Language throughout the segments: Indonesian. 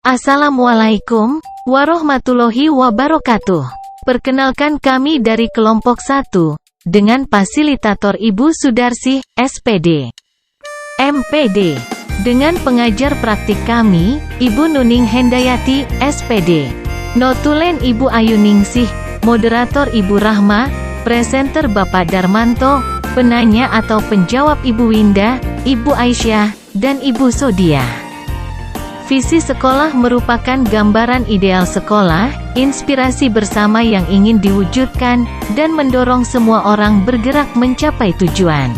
Assalamualaikum warahmatullahi wabarakatuh. Perkenalkan kami dari kelompok 1, dengan fasilitator Ibu Sudarsih, SPD, MPD. Dengan pengajar praktik kami, Ibu Nuning Hendayati, SPD. Notulen Ibu Ayuningsih, moderator Ibu Rahma, presenter Bapak Darmanto, penanya atau penjawab Ibu Winda, Ibu Aisyah, dan Ibu Sodia. Visi sekolah merupakan gambaran ideal sekolah, inspirasi bersama yang ingin diwujudkan, dan mendorong semua orang bergerak mencapai tujuan.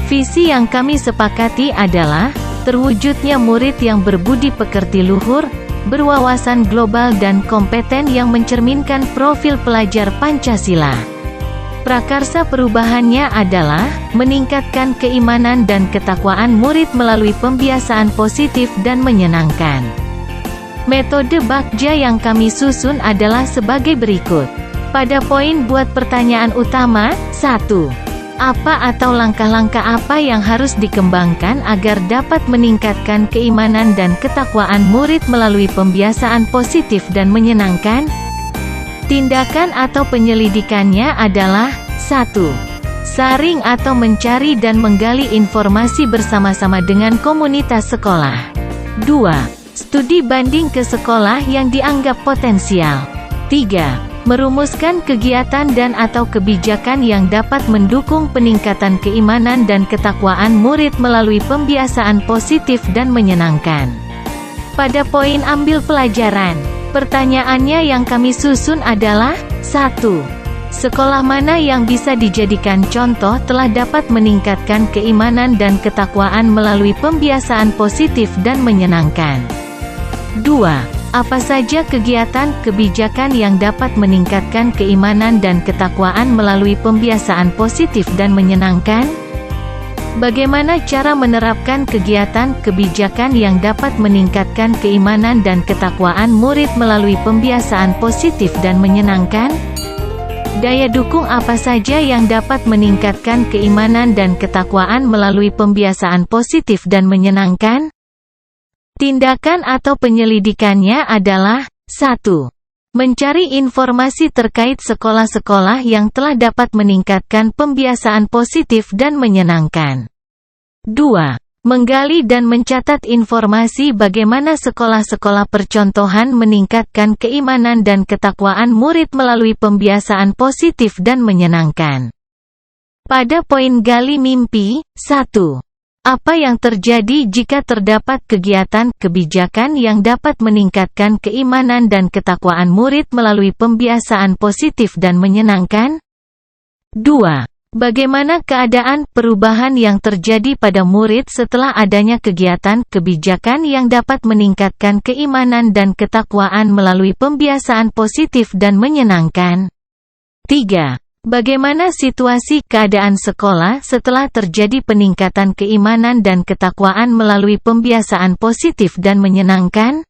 Visi yang kami sepakati adalah, terwujudnya murid yang berbudi pekerti luhur, berwawasan global dan kompeten yang mencerminkan profil pelajar Pancasila. Prakarsa perubahannya adalah, meningkatkan keimanan dan ketakwaan murid melalui pembiasaan positif dan menyenangkan. Metode Bagja yang kami susun adalah sebagai berikut. Pada poin buat pertanyaan utama, 1. Apa atau langkah-langkah apa yang harus dikembangkan agar dapat meningkatkan keimanan dan ketakwaan murid melalui pembiasaan positif dan menyenangkan? Tindakan atau penyelidikannya adalah 1. Saring atau mencari dan menggali informasi bersama-sama dengan komunitas sekolah. 2. Studi banding ke sekolah yang dianggap potensial. 3. Merumuskan kegiatan dan atau kebijakan yang dapat mendukung peningkatan keimanan dan ketakwaan murid melalui pembiasaan positif dan menyenangkan. Pada poin ambil pelajaran, pertanyaannya yang kami susun adalah 1. Sekolah mana yang bisa dijadikan contoh telah dapat meningkatkan keimanan dan ketakwaan melalui pembiasaan positif dan menyenangkan? 2. Apa saja kegiatan, kebijakan yang dapat meningkatkan keimanan dan ketakwaan melalui pembiasaan positif dan menyenangkan? Bagaimana cara menerapkan kegiatan, kebijakan yang dapat meningkatkan keimanan dan ketakwaan murid melalui pembiasaan positif dan menyenangkan? Daya dukung apa saja yang dapat meningkatkan keimanan dan ketakwaan melalui pembiasaan positif dan menyenangkan? Tindakan atau penyelidikannya adalah 1. Mencari informasi terkait sekolah-sekolah yang telah dapat meningkatkan pembiasaan positif dan menyenangkan. 2. Menggali dan mencatat informasi bagaimana sekolah-sekolah percontohan meningkatkan keimanan dan ketakwaan murid melalui pembiasaan positif dan menyenangkan. Pada poin gali mimpi, 1. Apa yang terjadi jika terdapat kegiatan, kebijakan yang dapat meningkatkan keimanan dan ketakwaan murid melalui pembiasaan positif dan menyenangkan? 2. Bagaimana keadaan, perubahan yang terjadi pada murid setelah adanya kegiatan, kebijakan yang dapat meningkatkan keimanan dan ketakwaan melalui pembiasaan positif dan menyenangkan? 3. Bagaimana situasi keadaan sekolah setelah terjadi peningkatan keimanan dan ketakwaan melalui pembiasaan positif dan menyenangkan?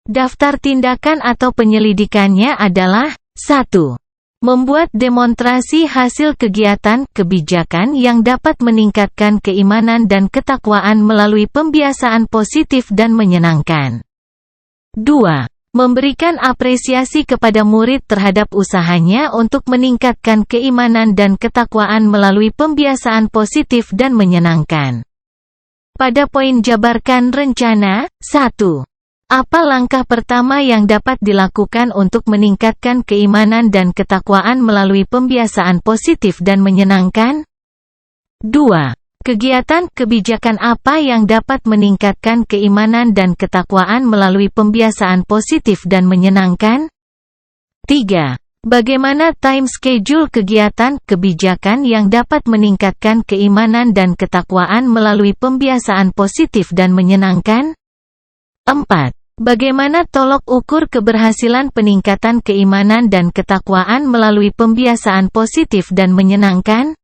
Daftar tindakan atau penyelidikannya adalah 1. Membuat demonstrasi hasil kegiatan, kebijakan yang dapat meningkatkan keimanan dan ketakwaan melalui pembiasaan positif dan menyenangkan. 2. Memberikan apresiasi kepada murid terhadap usahanya untuk meningkatkan keimanan dan ketakwaan melalui pembiasaan positif dan menyenangkan. Pada poin jabarkan rencana, 1. Apa langkah pertama yang dapat dilakukan untuk meningkatkan keimanan dan ketakwaan melalui pembiasaan positif dan menyenangkan? 2. Kegiatan, kebijakan apa yang dapat meningkatkan keimanan dan ketakwaan melalui pembiasaan positif dan menyenangkan? 3. Bagaimana time schedule kegiatan, kebijakan yang dapat meningkatkan keimanan dan ketakwaan melalui pembiasaan positif dan menyenangkan? 4. Bagaimana tolok ukur keberhasilan peningkatan keimanan dan ketakwaan melalui pembiasaan positif dan menyenangkan?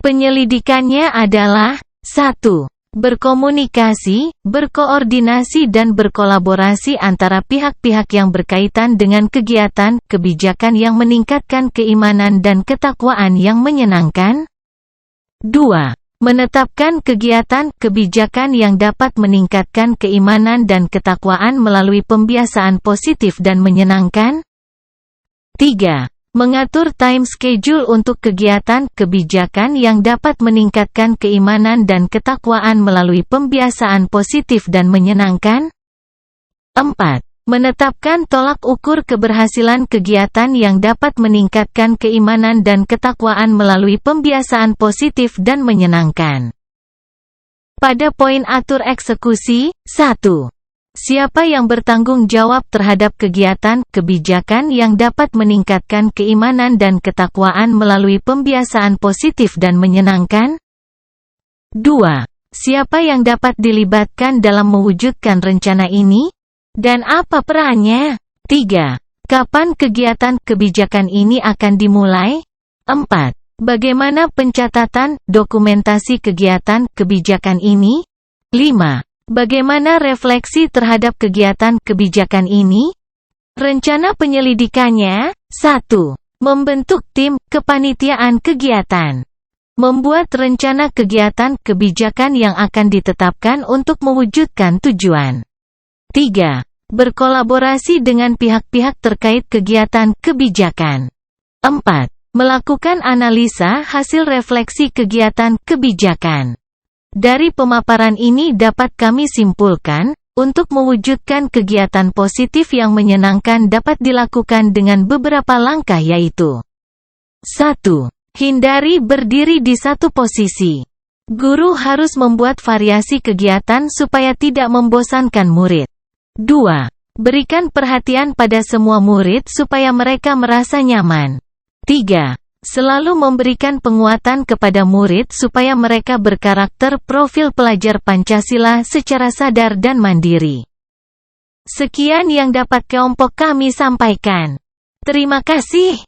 Penyelidikannya adalah 1. Berkomunikasi, berkoordinasi dan berkolaborasi antara pihak-pihak yang berkaitan dengan kegiatan, kebijakan yang meningkatkan keimanan dan ketakwaan yang menyenangkan. 2. Menetapkan kegiatan, kebijakan yang dapat meningkatkan keimanan dan ketakwaan melalui pembiasaan positif dan menyenangkan. 3. Mengatur time schedule untuk kegiatan, kebijakan yang dapat meningkatkan keimanan dan ketakwaan melalui pembiasaan positif dan menyenangkan. 4. Menetapkan tolak ukur keberhasilan kegiatan yang dapat meningkatkan keimanan dan ketakwaan melalui pembiasaan positif dan menyenangkan. Pada poin atur eksekusi, 1. Siapa yang bertanggung jawab terhadap kegiatan, kebijakan yang dapat meningkatkan keimanan dan ketakwaan melalui pembiasaan positif dan menyenangkan? 2. Siapa yang dapat dilibatkan dalam mewujudkan rencana ini? Dan apa perannya? 3. Kapan kegiatan kebijakan ini akan dimulai? 4. Bagaimana pencatatan, dokumentasi kegiatan kebijakan ini? 5. Bagaimana refleksi terhadap kegiatan kebijakan ini? Rencana penyelidikannya. 1. Membentuk tim kepanitiaan kegiatan. Membuat rencana kegiatan kebijakan yang akan ditetapkan untuk mewujudkan tujuan. 3. Berkolaborasi dengan pihak-pihak terkait kegiatan kebijakan. 4. Melakukan analisa hasil refleksi kegiatan kebijakan. Dari pemaparan ini dapat kami simpulkan, untuk mewujudkan kegiatan positif yang menyenangkan dapat dilakukan dengan beberapa langkah yaitu: 1. Hindari berdiri di satu posisi. Guru harus membuat variasi kegiatan supaya tidak membosankan murid. 2. Berikan perhatian pada semua murid supaya mereka merasa nyaman. 3. Selalu memberikan penguatan kepada murid supaya mereka berkarakter profil pelajar Pancasila secara sadar dan mandiri. Sekian yang dapat kelompok kami sampaikan. Terima kasih.